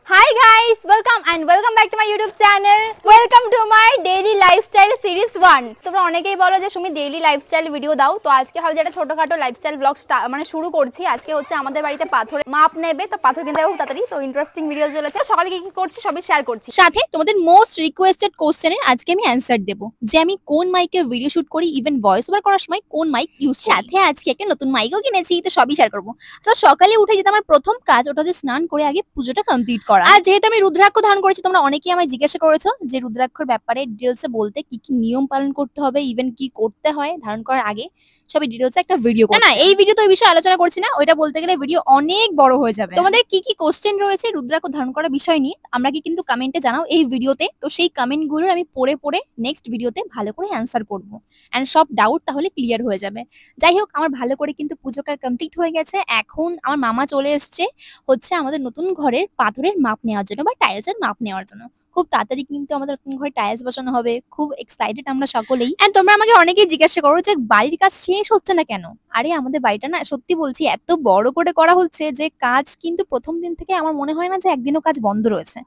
Hi guys, welcome back to my YouTube channel. Welcome to my daily lifestyle series 1. তোমরা অনেকেই বলো যে তুমি ডেইলি লাইফস্টাইল ভিডিও দাও, তো আজকে ভাবছি একটা ছোটখাটো লাইফস্টাইল ব্লগ মানে শুরু করছি। আজকে হচ্ছে আমাদের বাড়িতে পাথর মাপ নেবে, তো পাথর কিনতে যাবো তাড়াতাড়ি, তো ইন্টারেস্টিং ভিডিও চলেছে। সকালে কি কি করছি সবই শেয়ার করছি, সাথে তোমাদের মোস্ট রিকোয়েস্টেড কোশ্চেনের আজকে আমি অ্যানসার দেব যে আমি কোন মাইকে ভিডিও শুট করি, ইভেন ভয়েস ওভার করার সময় কোন মাইক ইউজ করি। সাথে আজকে একটা নতুন মাইকও কিনেছি, তো সবই শেয়ার করবো। তো সকালে উঠে যেটা আমার প্রথম কাজ, ওটা হচ্ছে স্নান করে আগে পুজোটা কমপ্লিট করা। আর যেহেতু আমি রুদ্রাক্ষ ধারণ করেছি, তোমরা অনেকেই আমায় জিজ্ঞাসা করেছো যে রুদ্রাক্ষর ব্যাপারে ডিটেলসে বলতে, কি কি নিয়ম পালন করতে হবে, ইভেন কি করতে হয় ধারণ করার আগে, সবই ডিটেলসে একটা ভিডিও করব। না এই ভিডিওতে ওই বিষয়ে আলোচনা করছি না, ওইটা বলতে গেলে ভিডিও অনেক বড় হয়ে যাবে। তোমাদের কি কি কোশ্চেন রয়েছে রুদ্রাক্ষ ধারণ করার বিষয় নিয়ে আমরা কি কিন্তু কমেন্টে জানাও এই ভিডিওতে, তো সেই কমেন্টগুলোর আমি পড়ে পড়ে নেক্সট ভিডিওতে ভালো করে অ্যানসার করব এন্ড সব ডাউট তাহলে ক্লিয়ার হয়ে যাবে। যাই হোক, আমার ভালো করে কিন্তু পুজো কাজ কমপ্লিট হয়ে গেছে। এখন আমার মামা চলে এসেছে হচ্ছে আমাদের নতুন ঘরের পাথরের মাপ নেওয়ার জন্য বা টাইলসের মাপ নেওয়ার জন্য। খুব তাড়াতাড়ি কিন্তু আমাদের নতুন ঘরে টাইলস বসানো হবে, খুব এক্সাইটেড আমরা সকলেই। এন্ড তোমরা আমাকে অনেকেই জিজ্ঞাসা করো যে বাড়ির কাজ শেষ হচ্ছে না কেন। আরে আমাদের বাড়িটা না, সত্যি বলছি, এত বড় করে করা হচ্ছে যে কাজ কিন্তু প্রথম দিন থেকে আমার মনে হয় না যে একদিনও কাজ বন্ধ রয়েছে।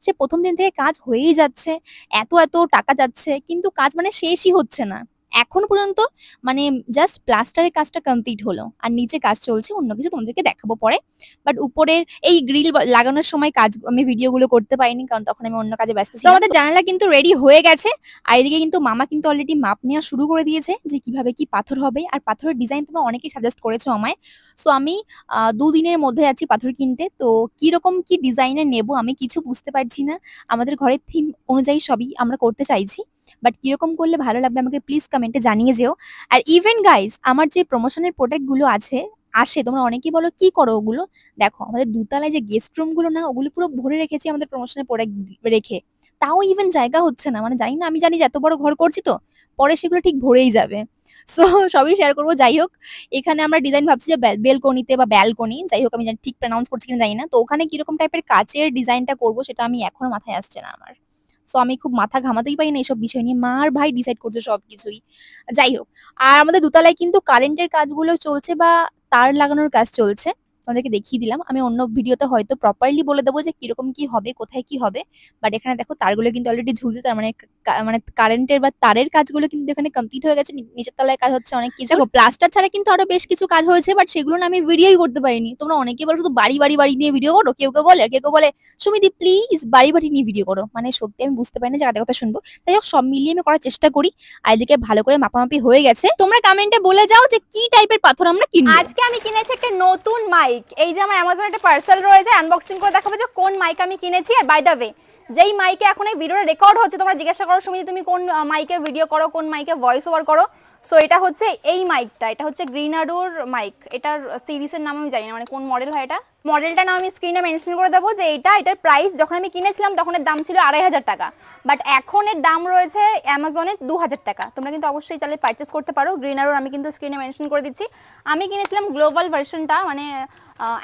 সে প্রথম দিন থেকে কাজ হয়েই যাচ্ছে, এত এত টাকা যাচ্ছে, কিন্তু কাজ মানে শেষই হচ্ছে না এখন পর্যন্ত। মানে জাস্ট প্লাস্টারের কাজটা কমপ্লিট হলো, আর নিচে কাজ চলছে, অন্য কিছু তোমাদেরকে দেখাবো পরে। বাট উপরের এই গ্রিল লাগানোর সময় কাজ আমি ভিডিওগুলো করতে পারিনি, কারণ তখন আমি অন্য কাজে ব্যস্ত ছিলাম। তো আমাদের জানালা কিন্তু রেডি হয়ে গেছে, আর এদিকে কিন্তু মামা কিন্তু অলরেডি মাপ নেওয়া শুরু করে দিয়েছে যে কিভাবে কি পাথর হবে। আর পাথরের ডিজাইন তোমরা অনেকেই সাজেস্ট করেছো আমায়। সো আমি 2 দিনের মধ্যে আছি পাথর কিনতে। তো কিরকম কি ডিজাইনের নেব আমি কিছু বুঝতে পারছি না। আমাদের ঘরের থিম অনুযায়ী সবই আমরা করতে চাইছি, বাট কিরকম করলে ভালো লাগবে আমাকে প্লিজ কমেন্টে জানিয়ে যেও। আর ইভেন গাইস, আমার যে প্রমোশনের প্রোডাক্ট গুলো আসে তোমরা অনেকেই বলো কি করো ওগুলো। দেখো আমাদের দুতলায় যে গেস্ট রুম গুলো না, ওগুলো পুরো ভরে রেখেছি আমাদের প্রমোশনের প্রোডাক্ট রেখে, তাও ইভেন জায়গা হচ্ছে না। মানে জানি না, আমি জানি যে এত বড় ঘর করছি, তো পরে সেগুলো ঠিক ভরেই যাবে। সো সবই শেয়ার করবো। যাই হোক, এখানে আমরা ডিজাইন ভাবছি যে বেলকনিতে বা ব্যালকনি, যাই হোক আমি ঠিক প্রনাউন্স করছি কিনা জানি না। তো ওখানে কিরকম টাইপের কাচের ডিজাইনটা করবো সেটা আমি এখনো মাথায় আসছে না আমার। সো আমি খুব মাথা ঘামাতেই পারি না এইসব বিষয় নিয়ে, মা আর ভাই ডিসাইড করছে সবকিছুই। যাই হোক, আর আমাদের দোতলায় কিন্তু কারেন্টের কাজগুলো চলছে বা তার লাগানোর কাজ চলছে, তোমাদেরকে দেখিয়ে দিলাম। আমি অন্য ভিডিওতে হয়তো প্রপারলি বলে দেবো যে কিরকম কি হবে, কোথায় কি হবে। বাট এখানে দেখো তারগুলো কিন্তু অলরেডি ঝুলছে, তার মানে মানে কারেন্টের বা তারের কাজগুলো কিন্তু এখানে কমপ্লিট হয়ে গেছে। নিচের তলায় কাজ হচ্ছে অনেক কিছু। দেখো প্লাস্টার ছাড়া কিন্তু আরো বেশ কিছু কাজ হয়েছে, বাট সেগুলো না আমি ভিডিওই করতে পারিনি। তোমরা অনেকেই বলো শুধু বাড়ি বাড়ি বাড়ি নিয়ে ভিডিও করো, কেউ কেউ বলে, আর কেউ কেউ বলে সুমিদি প্লিজ বাড়ি বাড়ি নিয়ে ভিডিও করো। মানে সত্যি আমি বুঝতে পারি না যে কাদের কথা শুনবো। তাই হোক, সব মিলিয়ে আমি করার চেষ্টা করি। আর এদিকে ভালো করে মাপামাপি হয়ে গেছে। তোমরা কমেন্টে বলে যাও যে কি টাইপের পাথর আমরা কিনবো। আজকে আমি কিনেছি একটা নতুন মাইক। এই যে আমার অ্যামাজনে একটা পার্সেল রয়েছে, আনবক্সিং করে দেখাবো যে কোন মাইক আমি কিনেছি। আর বাই দ্য ওয়ে, যেই মাইকে এখন এই ভিডিওটা রেকর্ড হচ্ছে, তোমরা জিজ্ঞাসা করো সুমিদি তুমি কোন মাইকে ভিডিও করো, কোন মাইকে ভয়েস ওভার করো। সো এটা হচ্ছে এই মাইকটা, এটা হচ্ছে গ্রিনাডোর মাইক। এটার সিরিজের নাম আমি জানি না, মানে কোন মডেল হয় এটা। মডেলটার নাম আমি স্ক্রিনে মেনশন করে দেবো যে এটার প্রাইস যখন আমি কিনেছিলাম তখন এর দাম ছিল 2500 টাকা, বাট এখন এর দাম রয়েছে অ্যামাজনে 2000 টাকা। তোমরা কিন্তু অবশ্যই তাহলে পারচেস করতে পারো। গ্রিনাডোর আমি কিন্তু স্ক্রিনে মেনশন করে দিচ্ছি। আমি কিনেছিলাম গ্লোবাল ভার্সনটা, মানে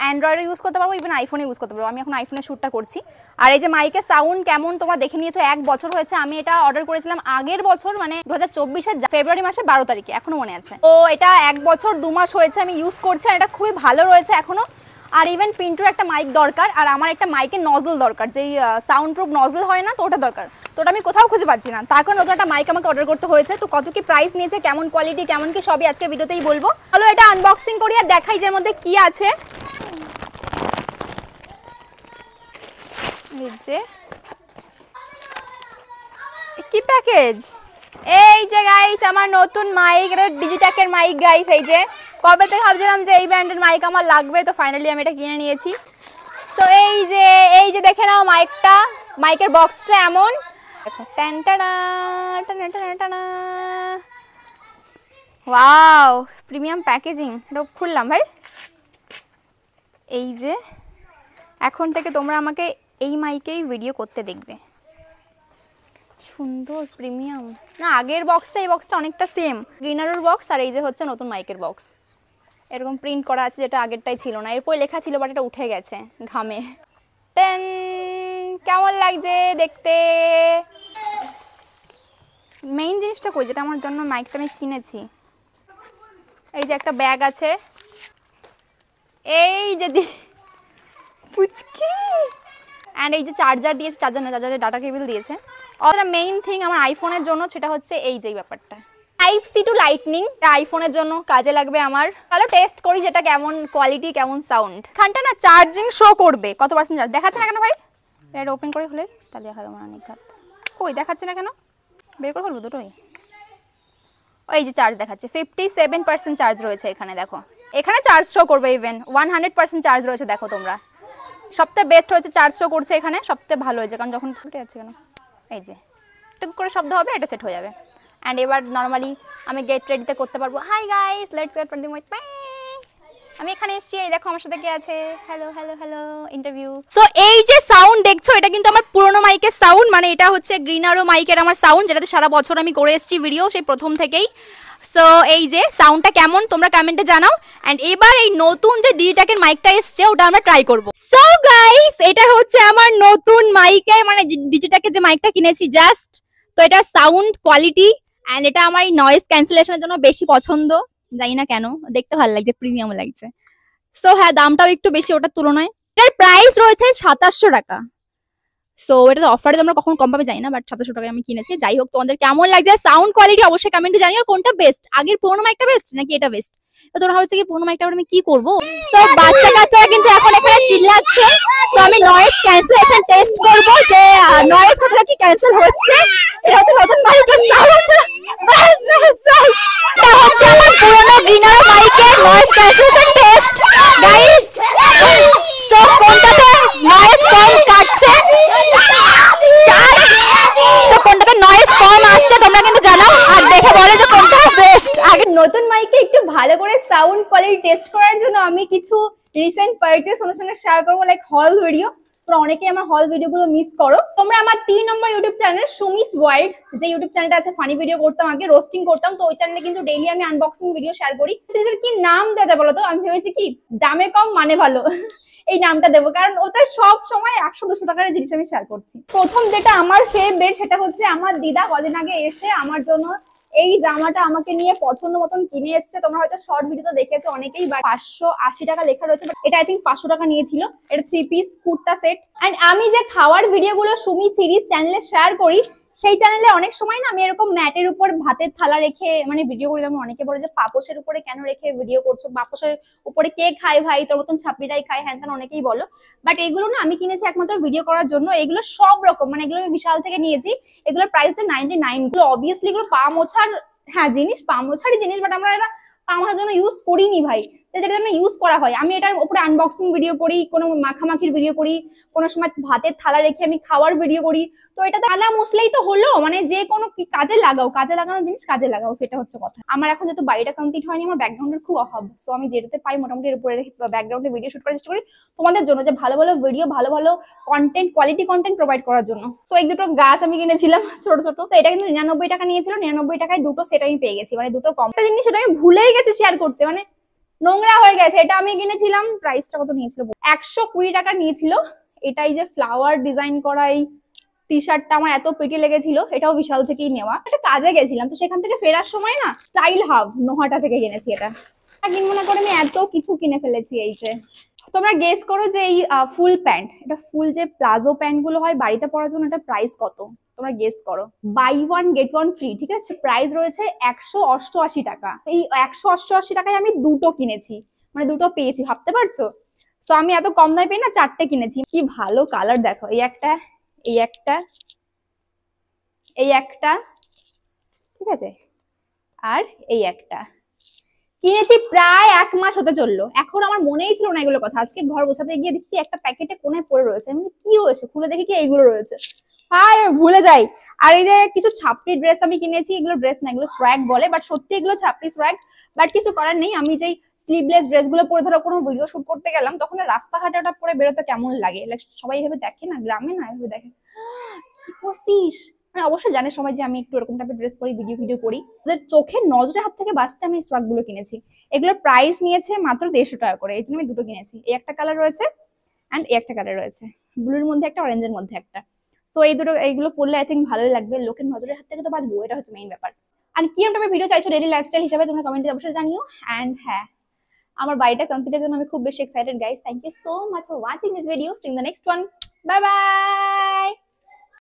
অ্যান্ড্রয়েডে ইউজ করতে পারবো, ইভেন আইফোনে ইউজ করতে পারবো। আমি এখন আইফোনে শ্যুটটা করছি। আর এই যে মাইকের সাউন্ড কেমন তোমরা দেখে নিয়েছো, 1 বছর হয়েছে। আমি এটা অর্ডার করেছিলাম আগের বছর, মানে 2024-এর ফেব্রুয়ারি মাসে 12 তারিখে, এখনো মনে আছে। তো এটা 1 বছর 2 মাস হয়েছে আমি ইউজ করছি, আর এটা খুবই ভালো রয়েছে এখনো। আর ইভেন পিন্টুর একটা মাইক দরকার, আর আমার একটা মাইকের নজল দরকার, যেই সাউন্ড প্রুফ নজল হয় না, তো ওটা দরকার। তো ওটা আমি কোথাও খুঁজে পাচ্ছি না, তার কারণে নতুন একটা মাইক আমাকে অর্ডার করতে হয়েছে। তো কত কি প্রাইস নিয়েছে, কেমন কোয়ালিটি, কেমন কি, সবই আজকে ভিডিওতেই বলবো। চলো এটা আনবক্সিং করি আর দেখাই যে এর মধ্যে কি আছে। এই যে কি প্যাকেজ, এই যে গাইস আমার নতুন মাইক, এটা ডিজিটেকের মাইক গাইস। এই যে কবে থেকে ভাবছিলাম যে এই ব্র্যান্ডের মাইক আমার লাগবে, তো ফাইনালি আমি এটা কিনে নিয়েছি। তো এই যে দেখে নাও মাইকটা, মাইকের বক্সটা এমন দেখো, টানটানা টানা টানা টানা, ওয়াও প্রিমিয়াম প্যাকেজিং। এটা খুললাম ভাই। এই যে এখন থেকে তোমরা আমাকে এই মাইকেই ভিডিও করতে দেখবে। সুন্দর প্রিমিয়াম না, আগের বক্সটা এই বক্সটা অনেকটা সেম, গ্রিনারোর বক্স। আর এই যে হচ্ছে নতুন মাইকের বক্স, এরকম প্রিন্ট করা আছে, যেটা আগেরটাই ছিল না। এরপর লেখা ছিল বাট এটা উঠে গেছে ঘামে। টেন, কেমন লাগছে দেখতে? মেইন জিনিসটা কই, যেটা আমার জন্য মাইকটা আমি কিনেছি। এই যে একটা ব্যাগ আছে, এই যে পুচকি। অ্যান্ড এই যে চার্জার দিয়েছে, চার্জারের ডাটা কেবল দিয়েছে। আর মেইন থিং আমার আইফোনের জন্য সেটা হচ্ছে এই যে ব্যাপারটা, টাইপ সি টু লাইটনিং, আইফোনের জন্য কাজে লাগবে আমার। তাহলে টেস্ট করি যেটা কেমন কোয়ালিটি, কেমন সাউন্ড। খানটা না চার্জিং শো করবে, কত পার্সেন্ট চার্জ দেখাচ্ছে না কেন ভাই? এটা ওপেন করে খুলে তাহলে দেখা যাবে অনেক ঘাত। কই দেখাচ্ছে না কেন? বের করে ফেলবো দুটোই। ওই যে চার্জ দেখাচ্ছে, 57% চার্জ রয়েছে এখানে। দেখো এখানে চার্জ শো করবে, ইভেন 100% চার্জ রয়েছে। দেখো তোমরা, সবথেকে বেস্ট হয়েছে চার্জ শো করছে এখানে, সবথেকে ভালো হয়েছে। কারণ যখন ফুটে যাচ্ছে কেন, এই যে টুক করে শব্দ হবে, এটা সেট হয়ে যাবে। অ্যান্ড এবার নর্মালি আমি গেট রেডিতে করতে পারবো। Hi guys, let's get for the mic. আমি এখানে এসেছি, এই দেখো আমার সাথে কে আছে। Hello hello hello, interview. So এই যে সাউন্ড দেখছো, এটা কিন্তু আমার পুরোনো মাইকের সাউন্ড, মানে এটা হচ্ছে গ্রিনারো মাইকের আমার সাউন্ড, যেটাতে সারা বছর আমি করে এসেছি ভিডিও সেই প্রথম থেকেই। সো এই যে সাউন্ডটা কেমন তোমরা কমেন্টে জানাও। অ্যান্ড এবার এই নতুন যে ডিজিটাকের মাইকটা এসছে ওটা আমরা ট্রাই করব। সো গাইস, এটা হচ্ছে আমার নতুন মাইকের, মানে ডিজিটাকের যে মাইকটা কিনেছি জাস্ট। তো এটা সাউন্ড কোয়ালিটি অ্যান্ড এটা আমার এই নয়েজ ক্যান্সেলেশনের জন্য বেশি পছন্দ, জানি না কেন, দেখতে ভালো লাগছে, প্রিমিয়াম লাগছে। সো হ্যাঁ, দামটাও একটু বেশি ওটার তুলনায়। এটার প্রাইস রয়েছে 2700 টাকা। সো এটা তো অফারে তোমরা কখন কম পাবে জানি না, বাট 2700 টাকায় আমি কিনেছি। যাই হোক, তোমাদের কেমন লাগছে সাউন্ড কোয়ালিটি অবশ্যই কমেন্টে জানিও। কোনটা বেস্ট, আগের পুরোনো মাইকটা বেস্ট নাকি এটা বেস্ট? তো তোমরা হচ্ছে কি পুরোনো মাইকটা আমি কি করব? সো বাচ্চা কাচ্চারা কিন্তু এখন এখানে চিল্লাচ্ছে। সো আমি নয়েজ ক্যান্সেলেশন টেস্ট করব যে নয়েজ কোথায় কি ক্যান্সেল হচ্ছে। এটা হচ্ছে নতুন মাইকের সাউন্ড। বাস বাস বাস, এটা হচ্ছে আমার পুরোনো গ্রিনারো মাইকের noise cancellation test guys. So কোনটাতে নয়েজ কম কাটছে, কোনটাতে নয়েজ কম আসছে তোমরা কিন্তু জানাও, আর দেখে বলো যে কোনটা বেস্ট। আগে নতুন মাইকে একটু ভালো করে সাউন্ড কোয়ালিটি টেস্ট করার জন্য আমি কিছু রিসেন্ট পারচেজ তোমাদের সঙ্গে শেয়ার করবো, লাইক হল ভিডিও। তোমরা অনেকেই আমার হল ভিডিওগুলো মিস করো। তোমরা আমার 3 নম্বর ইউটিউব চ্যানেল সুমিস ওয়ার্ল্ড, যে ইউটিউব চ্যানেলটা আছে, ফানি ভিডিও করতাম আগে, রোস্টিং করতাম। তো ওই চ্যানেলে কিন্তু ডেইলি আমি আনবক্সিং ভিডিও শেয়ার করি। সিরিজের কি নাম দেওয়া যায় বলো তো? আমি ভেবেছি কি দামে কম মানে ভালো এই নামটা দেবো, কারণ ওটা সব সময় 100-200 টাকার জিনিস আমি শেয়ার করছি। প্রথম যেটা আমার ফেভারিট সেটা হচ্ছে আমার দিদা কদিন আগে এসে আমার জন্য এই জামাটা আমাকে নিয়ে পছন্দ মতন কিনে এসছে। তোমরা হয়তো শর্ট ভিডিওতে দেখেছো অনেকেই, 580 টাকা লেখা রয়েছে, এটা আই থিঙ্ক 500 টাকা নিয়েছিল। এটা 3 পিস কুর্তা সেট। এন্ড আমি যে খাওয়ার ভিডিওগুলো সুমি সিরিজ চ্যানেলে শেয়ার করি, সেই চ্যানেলে অনেক সময় না আমি এরকম ম্যাটের উপর ভাতের থালা রেখে মানে ভিডিও করি। যেমন অনেকে বলে যে পাপোশের উপরে কেন রেখে ভিডিও করছো, পাপোশের উপরে কে খায় ভাই, তোর মতন ছাপড়িরাই খায়, হ্যান তেন অনেকেই বলো। বাট এগুলো না আমি কিনেছি একমাত্র ভিডিও করার জন্য। এগুলো সব রকম, মানে এগুলো আমি বিশাল থেকে নিয়েছি। এগুলোর প্রাইস হচ্ছে 99। এগুলো অবভিয়াসলি এগুলো পা মোছার হ্যাঁ জিনিস, পা মোছারই জিনিস, বাট আমরা এটা পা মোছার জন্য ইউজ করিনি ভাই, যেটা জন্য ইউজ করা হয়। আমি এটার উপরে আনবক্সিং ভিডিও করি, কোনো মাখামাখির ভিডিও করি, কোনো সময় ভাতের থালা রেখে আমি খাওয়ার ভিডিও করি। তো এটা থালা মুছলেই তো হলো, মানে যে কোনো কাজে লাগাও, কাজে লাগানোর জিনিস কাজে লাগাও, সেটা হচ্ছে কথা। আমার এখন যেহেতু বাড়িটা কমপ্লিট হয়নি, আমার ব্যাকগ্রাউন্ডের খুব অভাব। সো আমি যেটাতে পাই মোটামুটি এর উপরে ব্যাকগ্রাউন্ডে ভিডিও শুট করার চেষ্টা করি তোমাদের জন্য, যে ভালো ভালো ভিডিও, ভালো ভালো কন্টেন্ট, কোয়ালিটি কন্টেন্ট প্রোভাইড করার জন্য। সো এই দুটো গাছ আমি কিনেছিলাম ছোট ছোট। তো এটা কিন্তু 99 টাকা নিয়েছিল। 99 টাকায় দুটো সেট আমি পেয়ে গেছি, মানে দুটো কম। একটা জিনিস সেটা আমি ভুলেই গেছি শেয়ার করতে, মানে নোংরা হয়ে গেছে। এটা আমি কিনেছিলাম, প্রাইসটা কত নিয়েছিল? 120 টাকা নিয়েছিল। এটাই যে ফ্লাওয়ার ডিজাইন করা এই টি শার্টটা আমার এত পেটি লেগেছিল, এটাও বিশাল থেকেই নেওয়া। একটা কাজে গেছিলাম, তো সেখান থেকে ফেরার সময় না স্টাইল হাব নোহাটা থেকে কিনেছি। এটা কিনবো না করে আমি এত কিছু কিনে ফেলেছি। এই যে তোমরা গেস করো যে এই ফুল প্যান্ট, এটা ফুল যে প্লাজো প্যান্ট গুলো হয় বাড়িতে পরার জন্য, এটা প্রাইস কত তোমরা গেস করো? বাই 1 গেট 1 ফ্রি, ঠিক আছে? প্রাইস রয়েছে 188 টাকা। এই 188 টাকায় আমি দুটো কিনেছি, মানে দুটো পেয়েছি, ভাবতে পারছো? সো আমি এত কম দামে পেয়ে না 4টে কিনেছি। কি ভালো কালার দেখো, এই একটা, এই একটা, এই একটা, ঠিক আছে, আর এই একটা। কিনেছি প্রায় 1 মাস হতে চললো, এখন আমার মনেই ছিল না এগুলোর কথা। আজকে ঘর বসাতে গিয়ে দেখি একটা প্যাকেটে কোণে পড়ে রয়েছে, আমি কি রয়েছে খুলে দেখি কি এইগুলো রয়েছে, হায় ভুলে যাই। আর এই যে কিছু ছাপড়ি ড্রেস আমি কিনেছি, এগুলো ড্রেস না, এগুলো সোয়াগ বলে, বাট সত্যি এগুলো ছাপড়ি সোয়াগ। বাট কিছু করার নেই, আমি যেই স্লিভলেস ড্রেস গুলো পরে ধরো কোনো ভিডিও শুট করতে গেলাম, তখন রাস্তাঘাটে ওটা পরে বেরোতে কেমন লাগে, সবাই এভাবে দেখে না, গ্রামে না এভাবে দেখে, কি করছিস, মানে অবশ্যই জানে সবাই যে আমি একটু এরকম টাইপের ড্রেস পরি, ভিডিও করি। ওদের চোখের নজরের হাত থেকে বাঁচতে আমি সোয়াগ গুলো কিনেছি। এগুলোর প্রাইস নিয়েছে মাত্র 150 টাকা করে, এই জন্য আমি দুটো কিনেছি। এই একটা কালার রয়েছে এন্ড এই একটা কালার রয়েছে, ব্লুর মধ্যে একটা, অরেঞ্জের মধ্যে একটা। সো এই দুটো, এইগুলো পরলে আই থিঙ্ক ভালোই লাগবে, লোকের নজরের হাত থেকে তো বাঁচবো, এটা হচ্ছে মেইন ব্যাপার। আর কি আমি ভিডিও চাইছো ডেইলি লাইফস্টাইল হিসেবে তোমরা কমেন্টে অবশ্যই জানিও। এন্ড হ্যাঁ, আমার বাড়িটা কমপ্লিটের জন্য আমি খুব বেশি excited guys. Thank you so much for watching this video. See in the next one. Bye by.